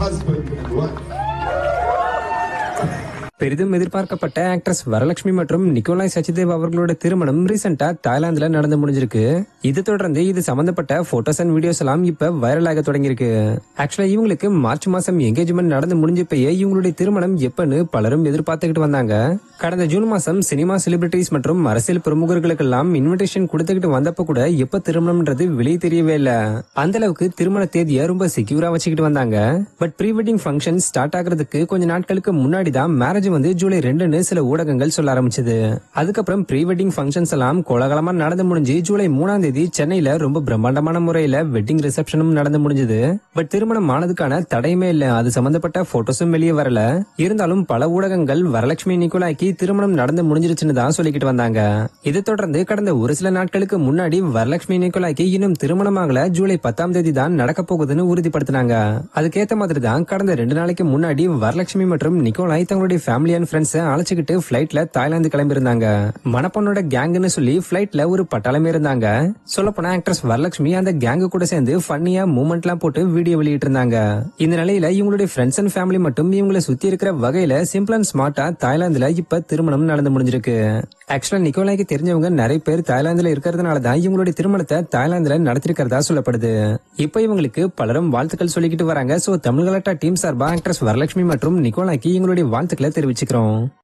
husband and wife. பெரிதும் எதிர்பார்க்கப்பட்ட actress Varalakshmi மற்றும் நிக்கோலாய் சச்சிதேவ் அவர்களோட திருமணம் ரீசெண்டா தாய்லாந்துல நடந்து முடிஞ்சிருக்கு. இது தொடர்ந்து இது சம்பந்தப்பட்ட போட்டோஸ் அண்ட் வீடியோஸ் எல்லாம் இப்ப வைரலாக தொடங்கியிருக்கு. ஆக்சுவலா இவங்களுக்கு மார்ச் மாசம் என்கேஜ்மெண்ட் நடந்து முடிஞ்சப்பயே இவங்களுடைய திருமணம் எப்பன்னு பலரும் எதிர்பார்த்துக்கிட்டு வந்தாங்க. கடந்த ஜூன் மாசம் சினிமா செலிபிரிட்டிஸ் மற்றும் அரசியல் பிரமுகர்களுக்கெல்லாம் இன்விடேஷன் கொடுத்துக்கிட்டு வந்தப்ப கூட எப்ப திருமணம்ன்றது வெளியே தெரியவே இல்ல. அந்த அளவுக்கு திருமண தேதியை ரொம்ப செக்யூரா வச்சுக்கிட்டு வந்தாங்க. But pre wedding function start ஆகிறதுக்கு கொஞ்ச நாட்களுக்கு முன்னாடி தான் மேரேஜ் வந்து ஜூலை 2ன்னு சில ஊடகங்கள் சொல்ல ஆரம்பிச்சது. அதுக்கப்புறம் ப்ரீ வெட்டிங் ஃபங்க்ஷன்ஸ் எல்லாம் கோலாகலமா நடந்து முடிஞ்சு ஜூலை 3ஆம் தேதி சென்னையில ரொம்ப பிரம்மாண்டமான முறையில வெட்டிங் ரிசப்ஷனும் நடந்து முடிஞ்சது. பட் திருமணம் ஆனதுக்கான தடையுமே இல்ல. அது சம்பந்தப்பட்ட போட்டோஸும் வெளியே வரல. இருந்தாலும் பல ஊடகங்கள் வரலட்சுமி நிக்கோலாய்க்கு திருமணம் நடந்து முடிஞ்சிருச்சுன்னு தான் சொல்லிக்கிட்டு வந்தாங்க. இதை தொடர்ந்து கடந்த ஒரு சில நாட்களுக்கு முன்னாடி வரலட்சுமி நிக்கோலாய்க்கு இன்னும் திருமணமாகல, ஜூலை 10ஆம் தேதி தான் நடக்க போகுதுன்னு உறுதிப்படுத்தினாங்க. அதுக்கேற்ற மாதிரி தான் கடந்த 2 நாளைக்கு முன்னாடி வரலட்சுமி மற்றும் நிக்கோலாய் தங்களுடைய ஃபேமிலி அண்ட் ஃப்ரெண்ட்ஸ் அழைச்சிக்கிட்டு பிளைட்ல தாய்லாந்து கிளம்பி இருந்தாங்க. மணப்பொண்ணோட கேங்னு சொல்லி பிளைட்ல ஒரு பட்டாளமே இருந்தாங்க. சொல்லப்போனா ஆக்ட்ரஸ் வரலட்சுமி அந்த கேங்கு கூட சேர்ந்து ஃபன்னியா மூமெண்ட் எல்லாம் போட்டு வீடியோ வெளியிட்டு இருந்தாங்க. இந்த நிலையில இவங்களுடைய ஃப்ரெண்ட்ஸ் அண்ட் ஃபேமிலி மட்டும் இவங்களை சுத்தி இருக்கிற வகையில சிம்பிள் அண்ட் ஸ்மார்ட்டா தாய்லாந்துல இப்ப திருமணம் நடந்து முடிஞ்சிருக்கு. ஆக்சுவலா நிக்கோலாய்க்கு தெரிஞ்சவங்க நிறைய பேர் தாய்லாந்துல இருக்கிறதுனாலதான் இவங்களுடைய திருமணத்தை தாய்லாந்துல நடத்திருக்கிறதா சொல்லப்படுது. இப்ப இவங்களுக்கு பலரும் வாழ்த்துக்கள் சொல்லிக்கிட்டு வராங்க. சோ தமிழ் கலாட்டா டீம் சார்பா ஆக்ட்ரஸ் வரலட்சுமி மற்றும் நிக்கோலாய்க்கு எங்களுடைய வாழ்த்துக்களை தெரிவிச்சுக்கிறோம்.